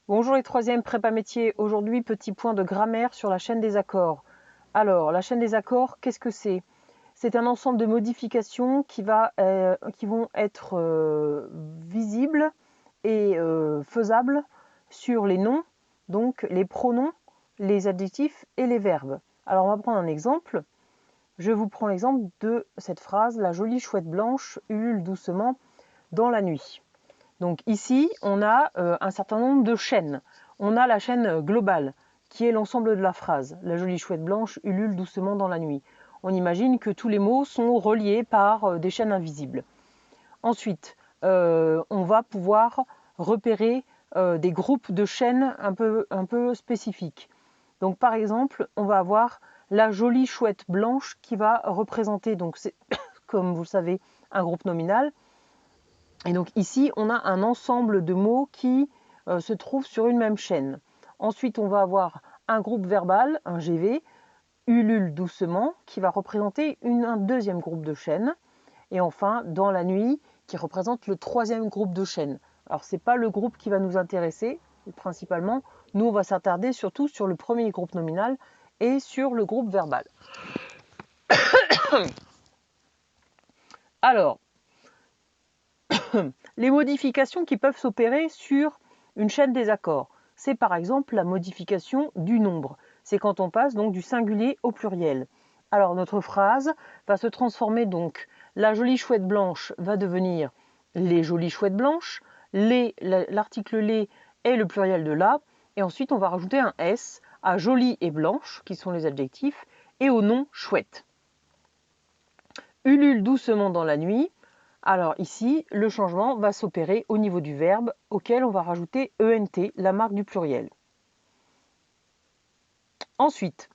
Bonjour les troisièmes prépa métier. Aujourd'hui, petit point de grammaire sur la chaîne des accords. Alors, la chaîne des accords, qu'est-ce que c'est? C'est un ensemble de modifications qui vont être visibles et faisables sur les noms, donc les pronoms, les adjectifs et les verbes. Alors, on va prendre un exemple. Je vous prends l'exemple de cette phrase: la jolie chouette blanche ulule doucement dans la nuit. Donc ici, on a un certain nombre de chaînes. On a la chaîne globale, qui est l'ensemble de la phrase. La jolie chouette blanche ulule doucement dans la nuit. On imagine que tous les mots sont reliés par des chaînes invisibles. Ensuite, on va pouvoir repérer des groupes de chaînes un peu spécifiques. Donc par exemple, on va avoir la jolie chouette blanche qui va représenter, donc c'est comme vous le savez, un groupe nominal. Et donc ici, on a un ensemble de mots qui se trouvent sur une même chaîne. Ensuite, on va avoir un groupe verbal, un GV, ulule doucement, qui va représenter un deuxième groupe de chaînes. Et enfin, dans la nuit, qui représente le troisième groupe de chaînes. Alors, ce n'est pas le groupe qui va nous intéresser, principalement. Nous, on va s'attarder surtout sur le premier groupe nominal et sur le groupe verbal. Alors, les modifications qui peuvent s'opérer sur une chaîne des accords, c'est par exemple la modification du nombre. C'est quand on passe donc du singulier au pluriel. Alors notre phrase va se transformer donc: la jolie chouette blanche va devenir les jolies chouettes blanches, l'article les est le pluriel de la, et ensuite on va rajouter un S à jolie et blanche, qui sont les adjectifs, et au nom chouette. Ulule doucement dans la nuit. Alors ici, le changement va s'opérer au niveau du verbe auquel on va rajouter ENT, la marque du pluriel. Ensuite,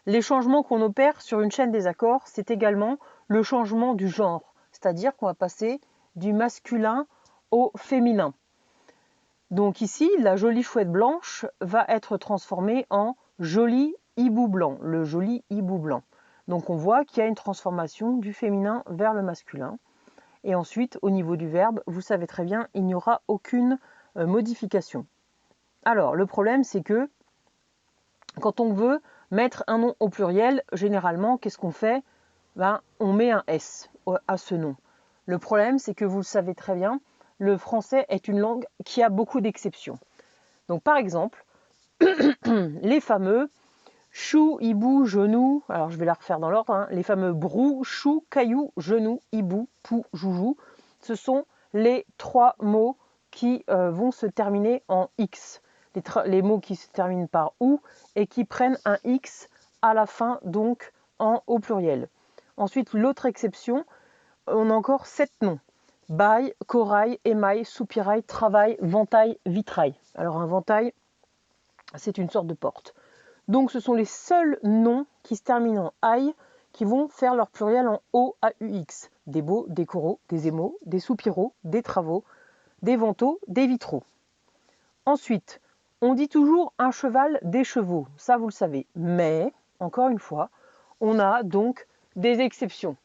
les changements qu'on opère sur une chaîne des accords, c'est également le changement du genre, c'est-à-dire qu'on va passer du masculin au féminin. Donc ici, la jolie chouette blanche va être transformée en joli hibou blanc, le joli hibou blanc. Donc on voit qu'il y a une transformation du féminin vers le masculin. Et ensuite, au niveau du verbe, vous savez très bien, il n'y aura aucune modification. Alors, le problème, c'est que quand on veut mettre un nom au pluriel, généralement, qu'est-ce qu'on fait? On met un S à ce nom. Le problème, c'est que vous le savez très bien, le français est une langue qui a beaucoup d'exceptions. Donc, par exemple, les fameux chou, hibou, genou, alors je vais la refaire dans l'ordre, les fameux brou, chou, caillou, genou, hibou, pou, joujou, ce sont les trois mots qui vont se terminer en X. Les mots qui se terminent par OU et qui prennent un X à la fin, donc au pluriel. Ensuite, l'autre exception, on a encore 7 noms. Bail, corail, émail, soupirail, travail, ventail, vitrail. Alors un ventail, c'est une sorte de porte. Donc ce sont les seuls noms qui se terminent en ail qui vont faire leur pluriel en O-A-U-X. Des beaux, des coraux, des émaux, des soupiraux, des travaux, des vantaux, des vitraux. Ensuite, on dit toujours un cheval, des chevaux, ça vous le savez. Mais, encore une fois, on a donc des exceptions.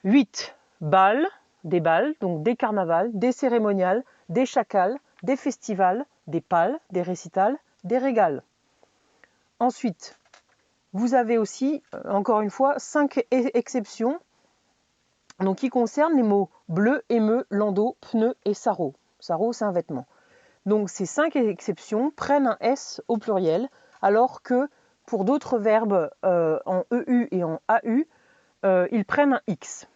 8 balles, des balles, donc des carnavals, des cérémoniales, des chacals, des festivals, des pales, des récitals, des régals. Ensuite, vous avez aussi, encore une fois, 5 exceptions donc, qui concernent les mots bleu, émeu, landau, pneu et sarrau. Sarrau, c'est un vêtement. Donc ces 5 exceptions prennent un S au pluriel, alors que pour d'autres verbes en EU et en AU, ils prennent un X.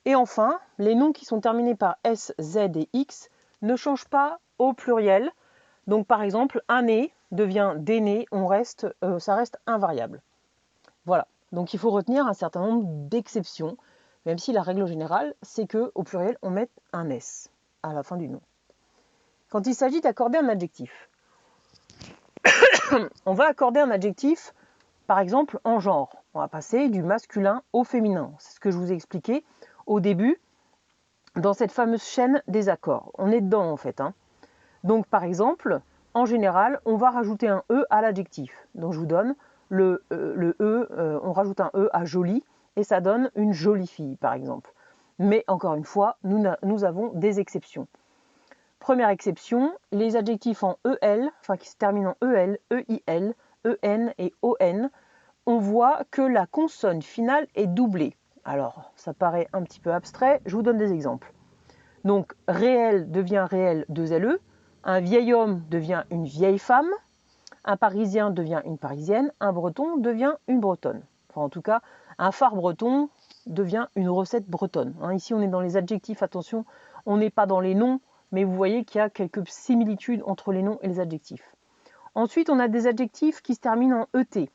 Et enfin, les noms qui sont terminés par S, Z et X ne changent pas au pluriel. Donc par exemple, un né devient des nés, ça reste invariable. Voilà, donc il faut retenir un certain nombre d'exceptions, même si la règle générale, c'est qu'au pluriel, on met un S à la fin du nom. Quand il s'agit d'accorder un adjectif, on va accorder un adjectif, par exemple, en genre. On va passer du masculin au féminin. C'est ce que je vous ai expliqué au début, dans cette fameuse chaîne des accords. On est dedans, en fait. Donc, par exemple, en général, on va rajouter un E à l'adjectif. Donc, je vous donne on rajoute un E à jolie, et ça donne une jolie fille, par exemple. Mais, encore une fois, nous avons des exceptions. Première exception, les adjectifs en EL, enfin qui se terminent en EL, EIL, EN et ON, on voit que la consonne finale est doublée. Alors, ça paraît un petit peu abstrait, je vous donne des exemples. Donc, réel devient réel 2LE, un vieil homme devient une vieille femme, un Parisien devient une Parisienne, un Breton devient une Bretonne. Enfin, en tout cas, un phare breton devient une recette bretonne. Ici, on est dans les adjectifs, attention, on n'est pas dans les noms, mais vous voyez qu'il y a quelques similitudes entre les noms et les adjectifs. Ensuite, on a des adjectifs qui se terminent en ET.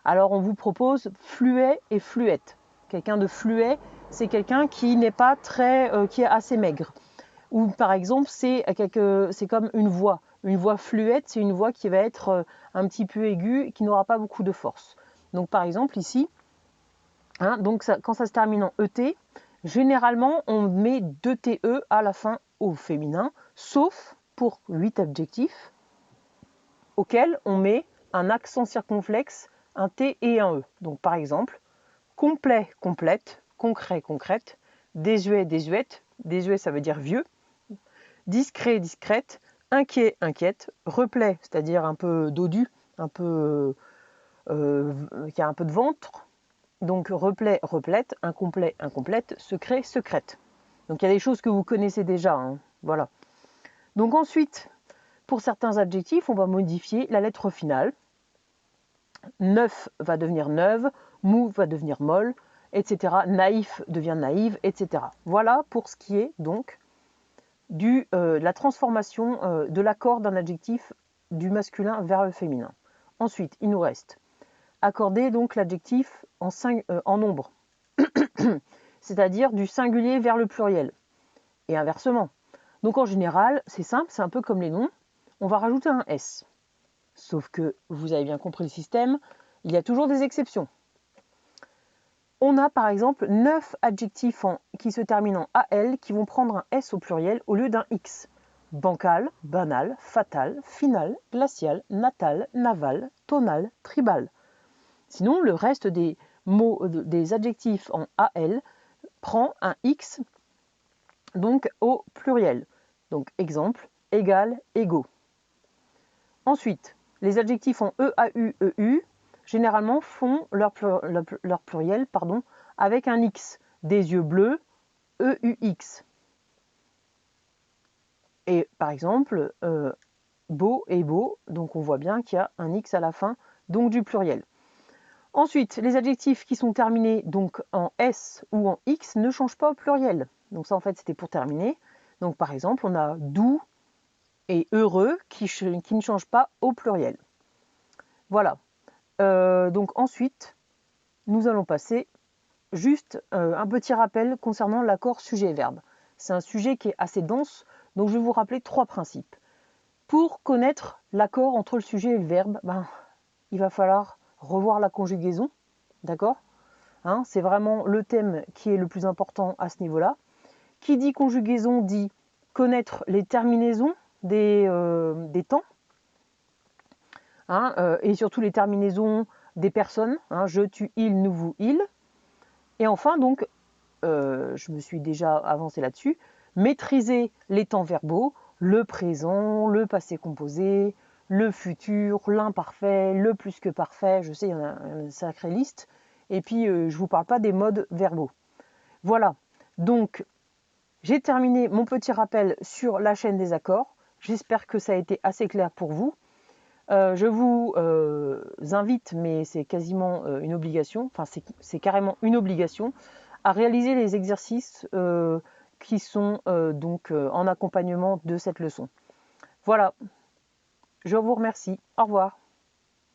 Alors, on vous propose fluet et fluette. Quelqu'un de fluet, c'est quelqu'un qui n'est pas qui est assez maigre. Ou par exemple, c'est comme une voix. Une voix fluette, c'est une voix qui va être un petit peu aiguë et qui n'aura pas beaucoup de force. Donc par exemple ici, quand ça se termine en ET, généralement on met 2 TE à la fin au féminin, sauf pour 8 adjectifs auxquels on met un accent circonflexe, un T et un E. Donc par exemple, complet, complète, concret, concrète, désuet, désuète, désuet ça veut dire vieux, discret, discrète, inquiet, inquiète, replet, c'est-à-dire un peu dodu, un peu qui a un peu de ventre, donc replet, replète, incomplet, incomplète, secret, secrète. Donc il y a des choses que vous connaissez déjà, voilà. Donc ensuite, pour certains adjectifs, on va modifier la lettre finale. Neuf va devenir neuve, mou va devenir molle, etc. Naïf devient naïve, etc. Voilà pour ce qui est donc de la transformation de l'accord d'un adjectif du masculin vers le féminin. Ensuite, il nous reste accorder donc l'adjectif en nombre, c'est-à-dire du singulier vers le pluriel, et inversement. Donc en général, c'est simple, c'est un peu comme les noms, on va rajouter un S. Sauf que, vous avez bien compris le système, il y a toujours des exceptions. On a par exemple 9 adjectifs qui se terminent en AL qui vont prendre un S au pluriel au lieu d'un X. Bancal, banal, fatal, final, glacial, natal, naval, tonal, tribal. Sinon, le reste des mots, des adjectifs en AL prend un X donc au pluriel. Donc exemple, égal, égaux. Ensuite, les adjectifs en EAU, EU, généralement font leur pluriel avec un X. Des yeux bleus, EUX. Et par exemple, beau et beau, donc on voit bien qu'il y a un X à la fin, donc du pluriel. Ensuite, les adjectifs qui sont terminés donc en S ou en X ne changent pas au pluriel. Donc ça, en fait, c'était pour terminer. Donc par exemple, on a doux et heureux qui ne changent pas au pluriel. Voilà. Donc ensuite, nous allons passer juste un petit rappel concernant l'accord sujet-verbe. C'est un sujet qui est assez dense, donc je vais vous rappeler 3 principes. Pour connaître l'accord entre le sujet et le verbe, il va falloir revoir la conjugaison, d'accord ? C'est vraiment le thème qui est le plus important à ce niveau-là. Qui dit conjugaison dit connaître les terminaisons des temps, et surtout les terminaisons des personnes, je, tu, il, nous, vous, il. Et enfin, donc, je me suis déjà avancé là-dessus, maîtriser les temps verbaux, le présent, le passé composé, le futur, l'imparfait, le plus que parfait, je sais, il y en a une sacrée liste. Et puis, je ne vous parle pas des modes verbaux. Voilà, donc, j'ai terminé mon petit rappel sur la chaîne des accords. J'espère que ça a été assez clair pour vous. Je vous invite, mais c'est quasiment une obligation, enfin c'est carrément une obligation, à réaliser les exercices qui sont donc en accompagnement de cette leçon. Voilà, je vous remercie. Au revoir.